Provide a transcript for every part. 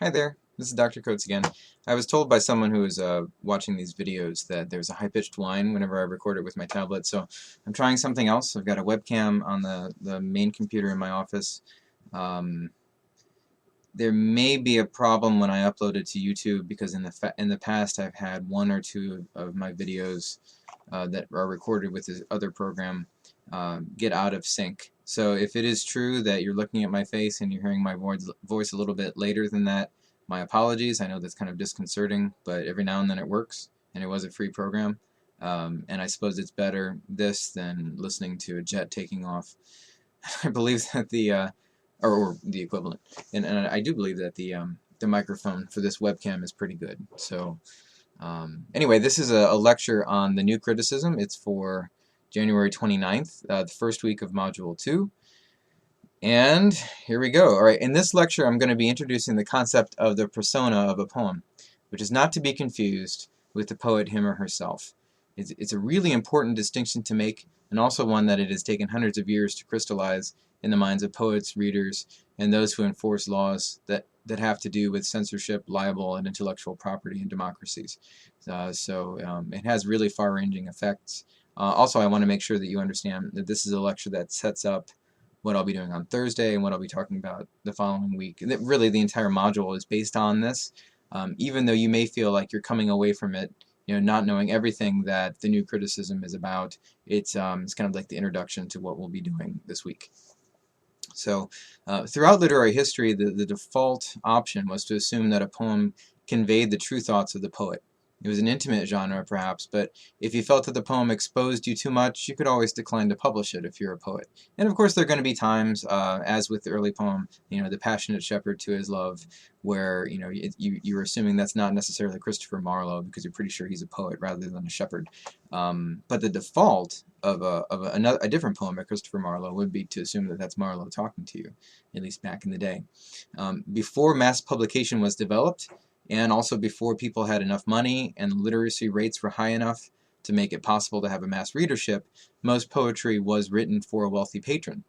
Hi there, this is Dr. Coates again. I was told by someone who was watching these videos that there's a high-pitched whine whenever I record it with my tablet, so I'm trying something else. I've got a webcam on the main computer in my office. Um, there may be a problem when I upload it to YouTube because in the past I've had one or two of my videos that are recorded with this other program get out of sync. So if it is true that you're looking at my face and you're hearing my voice a little bit later than that, my apologies. I know that's kind of disconcerting, but every now and then it works, and it was a free program. And I suppose it's better this than listening to a jet taking off. I believe that or the equivalent, and I do believe that the microphone for this webcam is pretty good. So anyway, this is a lecture on the new criticism. It's for January 29th, the first week of Module 2. And here we go. All right, in this lecture I'm going to be introducing the concept of the persona of a poem, which is not to be confused with the poet him or herself. It's a really important distinction to make, and also one that it has taken hundreds of years to crystallize in the minds of poets, readers, and those who enforce laws that have to do with censorship, libel, and intellectual property in democracies. It has really far-ranging effects. Also, I want to make sure that you understand that this is a lecture that sets up what I'll be doing on Thursday and what I'll be talking about the following week. Really, the entire module is based on this. Even though you may feel like you're coming away from it, not knowing everything that the new criticism is about, it's kind of like the introduction to what we'll be doing this week. So, throughout literary history, the default option was to assume that a poem conveyed the true thoughts of the poet. It was an intimate genre, perhaps, but if you felt that the poem exposed you too much, you could always decline to publish it if you're a poet. And of course, there are going to be times, as with the early poem, the passionate shepherd to his love, where you're assuming that's not necessarily Christopher Marlowe because you're pretty sure he's a poet rather than a shepherd. But the default of a different poem by Christopher Marlowe would be to assume that that's Marlowe talking to you, at least back in the day. Before mass publication was developed, and also before people had enough money and literacy rates were high enough to make it possible to have a mass readership, most poetry was written for a wealthy patron.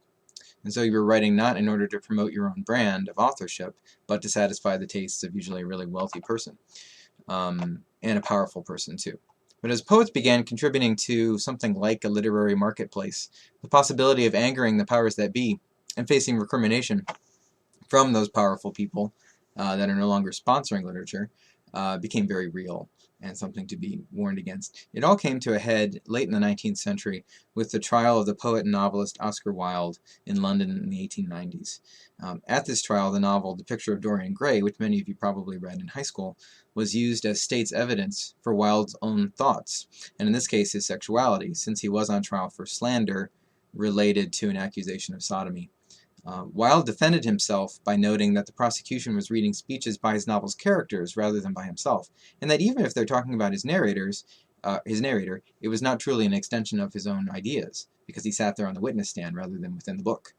And so you were writing not in order to promote your own brand of authorship, but to satisfy the tastes of usually a really wealthy person, and a powerful person too. But as poets began contributing to something like a literary marketplace, the possibility of angering the powers that be and facing recrimination from those powerful people that are no longer sponsoring literature became very real and something to be warned against. It all came to a head late in the 19th century with the trial of the poet and novelist Oscar Wilde in London in the 1890s. At this trial, the novel The Picture of Dorian Gray, which many of you probably read in high school, was used as state's evidence for Wilde's own thoughts, and in this case his sexuality, since he was on trial for slander related to an accusation of sodomy. Wilde defended himself by noting that the prosecution was reading speeches by his novel's characters rather than by himself, and that even if they're talking about his narrator, it was not truly an extension of his own ideas, because he sat there on the witness stand rather than within the book,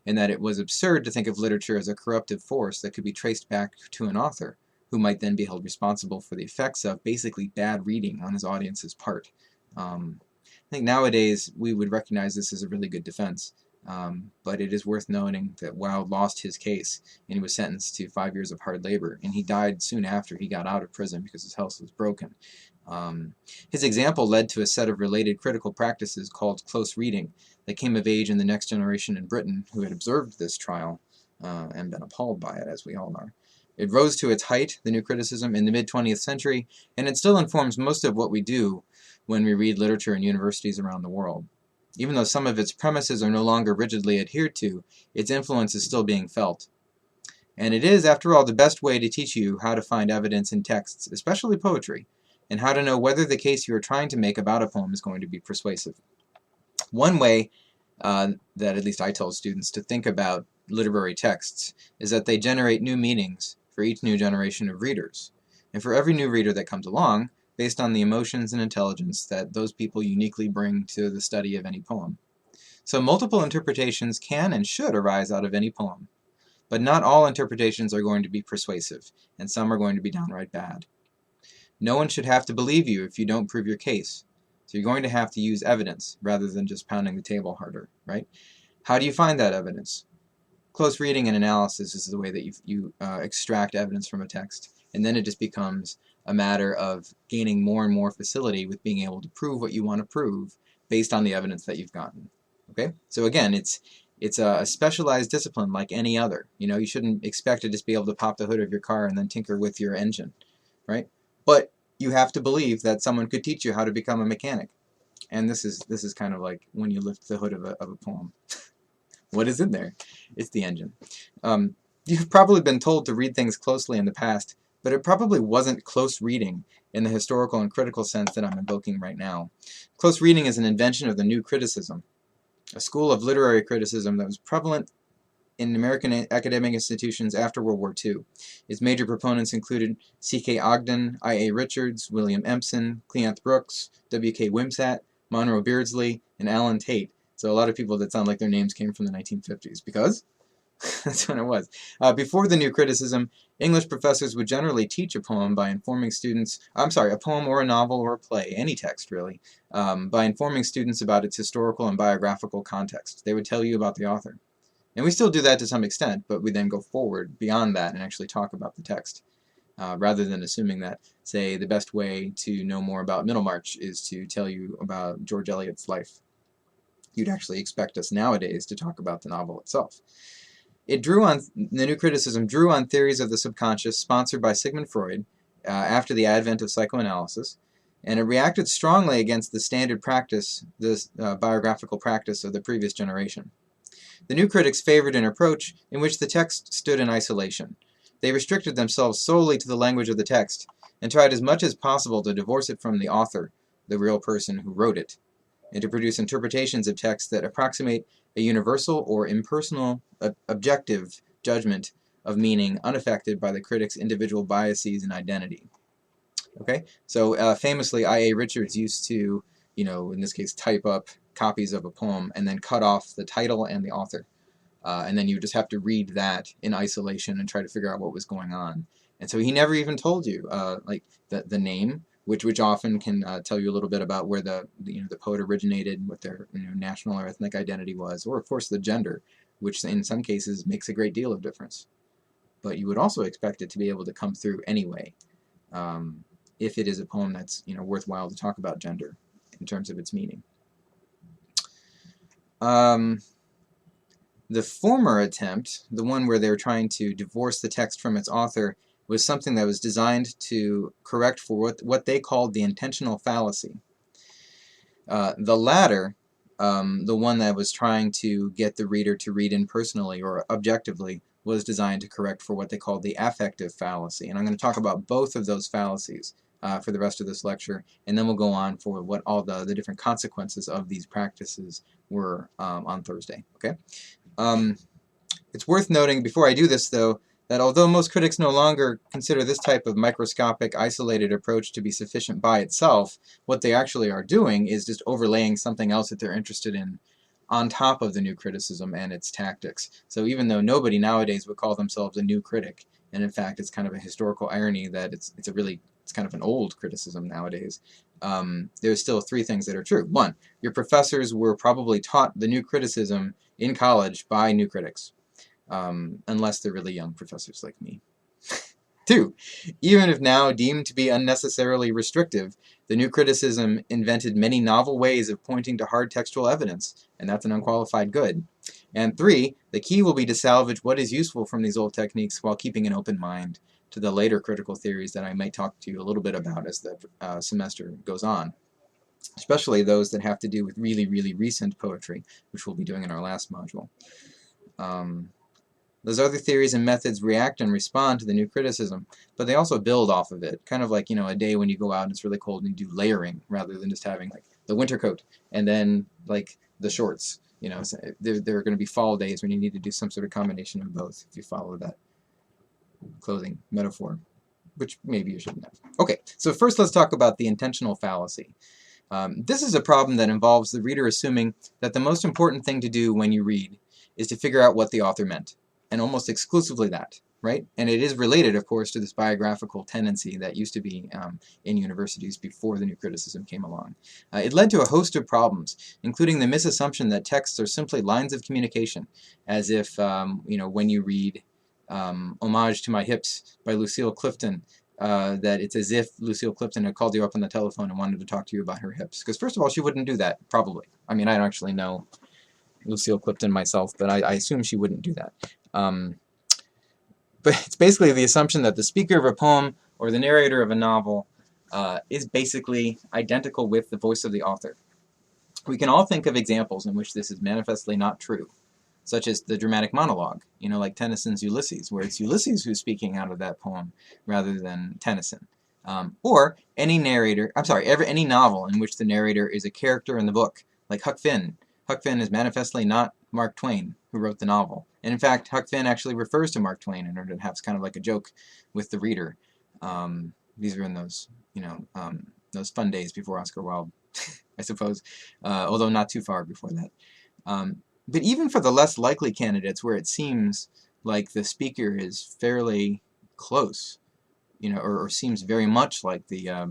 and that it was absurd to think of literature as a corruptive force that could be traced back to an author, who might then be held responsible for the effects of basically bad reading on his audience's part. I think nowadays we would recognize this as a really good defense. But it is worth noting that Wilde lost his case, and he was sentenced to 5 years of hard labor, and he died soon after he got out of prison because his health was broken. His example led to a set of related critical practices called close reading that came of age in the next generation in Britain who had observed this trial and been appalled by it, as we all are. It rose to its height, the new criticism, in the mid-20th century, and it still informs most of what we do when we read literature in universities around the world. Even though some of its premises are no longer rigidly adhered to, its influence is still being felt. And it is, after all, the best way to teach you how to find evidence in texts, especially poetry, and how to know whether the case you are trying to make about a poem is going to be persuasive. One way that at least I tell students to think about literary texts is that they generate new meanings for each new generation of readers. And for every new reader that comes along, based on the emotions and intelligence that those people uniquely bring to the study of any poem. So multiple interpretations can and should arise out of any poem, but not all interpretations are going to be persuasive, and some are going to be downright bad. No one should have to believe you if you don't prove your case, so you're going to have to use evidence rather than just pounding the table harder, right? How do you find that evidence? Close reading and analysis is the way that you extract evidence from a text, and then it just becomes a matter of gaining more and more facility with being able to prove what you want to prove based on the evidence that you've gotten. Okay, so again, it's a specialized discipline like any other. You shouldn't expect to just be able to pop the hood of your car and then tinker with your engine, right? But you have to believe that someone could teach you how to become a mechanic, and this is kind of like when you lift the hood of a poem. What is in there? It's the engine. You've probably been told to read things closely in the past, but it probably wasn't close reading in the historical and critical sense that I'm invoking right now. Close reading is an invention of the New Criticism, a school of literary criticism that was prevalent in American academic institutions after World War II. Its major proponents included C.K. Ogden, I.A. Richards, William Empson, Cleanth Brooks, W.K. Wimsatt, Monroe Beardsley, and Alan Tate. So a lot of people that sound like their names came from the 1950s, because that's when it was. Before the New Criticism, English professors would generally teach a poem by informing students, a poem or a novel or a play, any text really, by informing students about its historical and biographical context. They would tell you about the author. And we still do that to some extent, but we then go forward beyond that and actually talk about the text, rather than assuming that, say, the best way to know more about Middlemarch is to tell you about George Eliot's life. You'd actually expect us nowadays to talk about the novel itself. The New Criticism drew on theories of the subconscious sponsored by Sigmund Freud after the advent of psychoanalysis, and it reacted strongly against the standard practice, the biographical practice of the previous generation. The new critics favored an approach in which the text stood in isolation. They restricted themselves solely to the language of the text, and tried as much as possible to divorce it from the author, the real person who wrote it, and to produce interpretations of text that approximate a universal or impersonal, objective judgment of meaning unaffected by the critic's individual biases and identity. Okay, so famously, I.A. Richards used to, in this case, type up copies of a poem and then cut off the title and the author. And then you just have to read that in isolation and try to figure out what was going on. And so he never even told you, like the name, which often can tell you a little bit about where the poet originated, what their national or ethnic identity was, or of course the gender, which in some cases makes a great deal of difference. But you would also expect it to be able to come through anyway, if it is a poem that's worthwhile to talk about gender in terms of its meaning. The former attempt, the one where they're trying to divorce the text from its author, was something that was designed to correct for what they called the intentional fallacy. The latter, the one that was trying to get the reader to read impersonally or objectively, was designed to correct for what they called the affective fallacy. And I'm going to talk about both of those fallacies for the rest of this lecture, and then we'll go on for what all the different consequences of these practices were on Thursday. Okay. It's worth noting before I do this, though, that although most critics no longer consider this type of microscopic, isolated approach to be sufficient by itself, what they actually are doing is just overlaying something else that they're interested in on top of the new criticism and its tactics. So even though nobody nowadays would call themselves a new critic, and in fact it's kind of a historical irony that it's kind of an old criticism nowadays, there's still three things that are true. One, your professors were probably taught the new criticism in college by new critics, unless they're really young professors like me. Two, even if now deemed to be unnecessarily restrictive, the new criticism invented many novel ways of pointing to hard textual evidence, and that's an unqualified good. And three, the key will be to salvage what is useful from these old techniques while keeping an open mind to the later critical theories that I might talk to you a little bit about as the semester goes on, especially those that have to do with really, really recent poetry, which we'll be doing in our last module. Those other theories and methods react and respond to the new criticism, but they also build off of it. Kind of like, a day when you go out and it's really cold and you do layering rather than just having like the winter coat and then like the shorts. So there are going to be fall days when you need to do some sort of combination of both if you follow that clothing metaphor, which maybe you shouldn't have. Okay, so first let's talk about the intentional fallacy. This is a problem that involves the reader assuming that the most important thing to do when you read is to figure out what the author meant, and almost exclusively that. right? And it is related, of course, to this biographical tendency that used to be in universities before the new criticism came along. It led to a host of problems, including the misassumption that texts are simply lines of communication, as if, when you read Homage to My Hips by Lucille Clifton, that it's as if Lucille Clifton had called you up on the telephone and wanted to talk to you about her hips. Because first of all, she wouldn't do that, probably. I mean, I don't actually know Lucille Clifton myself, but I assume she wouldn't do that. But it's basically the assumption that the speaker of a poem or the narrator of a novel is basically identical with the voice of the author. We can all think of examples in which this is manifestly not true, such as the dramatic monologue, like Tennyson's Ulysses, where it's Ulysses who's speaking out of that poem rather than Tennyson. Or any any novel in which the narrator is a character in the book, like Huck Finn. Huck Finn is manifestly not Mark Twain, who wrote the novel. And in fact, Huck Finn actually refers to Mark Twain in order to have kind of like a joke with the reader. These were in those, those fun days before Oscar Wilde, I suppose, although not too far before that. But even for the less likely candidates, where it seems like the speaker is fairly close, or seems very much like the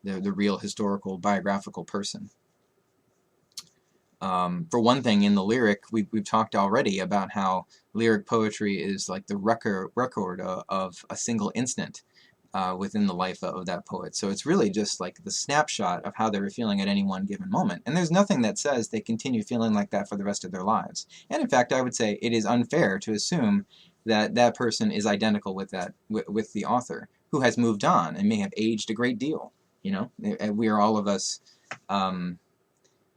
real historical biographical person. For one thing, in the lyric, we've talked already about how lyric poetry is like the record of a single instant within the life of that poet. So it's really just like the snapshot of how they were feeling at any one given moment. And there's nothing that says they continue feeling like that for the rest of their lives. And in fact, I would say it is unfair to assume that that person is identical with with the author, who has moved on and may have aged a great deal. We are all of us.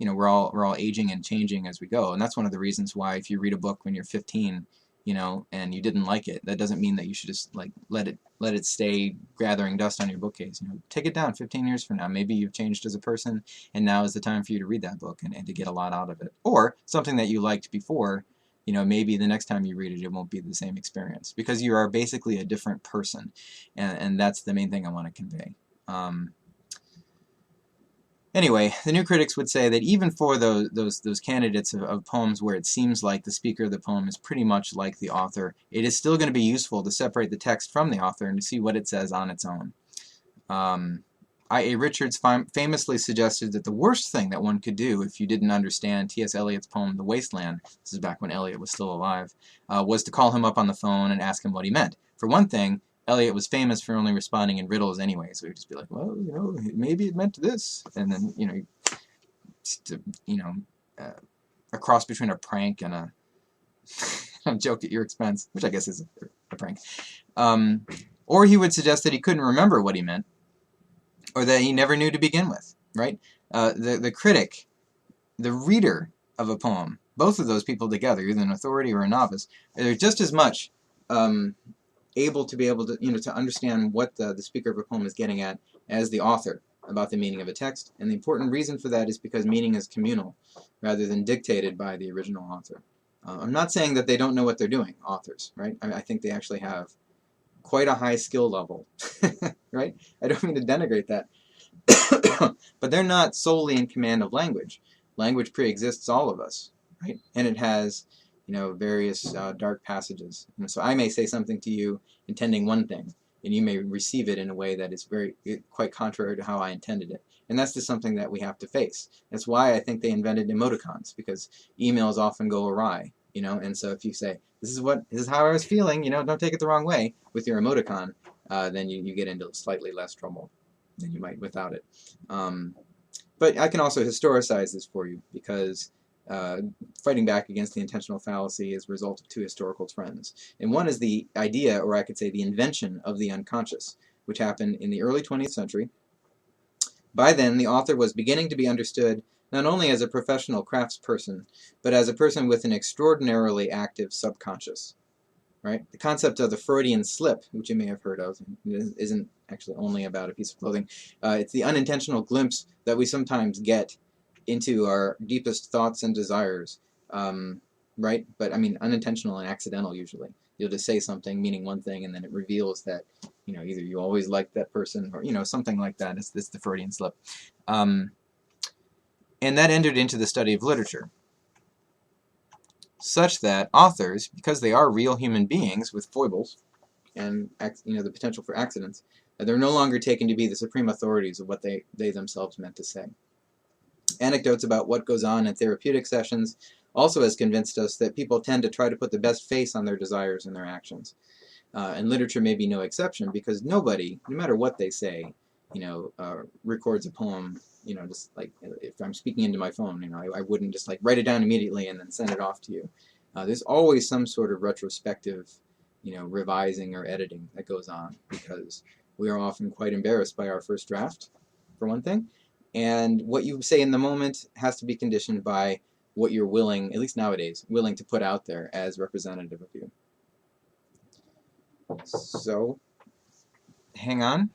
We're all aging and changing as we go, and that's one of the reasons why if you read a book when you're 15, and you didn't like it, that doesn't mean that you should just like let it stay gathering dust on your bookcase. Take it down 15 years from now. Maybe you've changed as a person, and now is the time for you to read that book and to get a lot out of it. Or something that you liked before, maybe the next time you read it, it won't be the same experience, because you are basically a different person, and that's the main thing I want to convey. Anyway, the new critics would say that even for those candidates of poems where it seems like the speaker of the poem is pretty much like the author, it is still going to be useful to separate the text from the author and to see what it says on its own. I.A. Richards famously suggested that the worst thing that one could do if you didn't understand T.S. Eliot's poem The Wasteland, this is back when Eliot was still alive, was to call him up on the phone and ask him what he meant. For one thing, Eliot was famous for only responding in riddles anyway, so he'd just be like, well, maybe it meant this, and then, a cross between a prank and a joke at your expense, which I guess is a prank. Or he would suggest that he couldn't remember what he meant, or that he never knew to begin with, right? The critic, the reader of a poem, both of those people together, either an authority or a novice, they're just as much able to to understand what the speaker of a poem is getting at as the author about the meaning of a text. And the important reason for that is because meaning is communal rather than dictated by the original author. I'm not saying that they don't know what they're doing, authors, right? I think they actually have quite a high skill level, right? I don't mean to denigrate that. But they're not solely in command of language. Language pre-exists all of us, right? And it has various dark passages. So I may say something to you intending one thing, and you may receive it in a way that is quite contrary to how I intended it. And that's just something that we have to face. That's why I think they invented emoticons, because emails often go awry, and so if you say, this is how I was feeling, don't take it the wrong way with your emoticon, then you get into slightly less trouble than you might without it. But I can also historicize this for you, because fighting back against the intentional fallacy is a result of two historical trends. And one is the idea, or I could say the invention, of the unconscious, which happened in the early 20th century. By then, the author was beginning to be understood not only as a professional craftsperson, but as a person with an extraordinarily active subconscious. Right? The concept of the Freudian slip, which you may have heard of, isn't actually only about a piece of clothing. It's the unintentional glimpse that we sometimes get into our deepest thoughts and desires, right? But I mean, unintentional and accidental usually. You'll just say something meaning one thing, and then it reveals that, either you always liked that person, or, something like that. It's the Freudian slip. And that entered into the study of literature, such that authors, because they are real human beings with foibles, and the potential for accidents, they're no longer taken to be the supreme authorities of what they themselves meant to say. Anecdotes about what goes on in therapeutic sessions also has convinced us that people tend to try to put the best face on their desires and their actions. And literature may be no exception, because nobody, no matter what they say, records a poem, just like if I'm speaking into my phone, I wouldn't just like write it down immediately and then send it off to you. There's always some sort of retrospective, revising or editing that goes on, because we are often quite embarrassed by our first draft, for one thing. And what you say in the moment has to be conditioned by what you're willing, at least nowadays, willing to put out there as representative of you. So, hang on.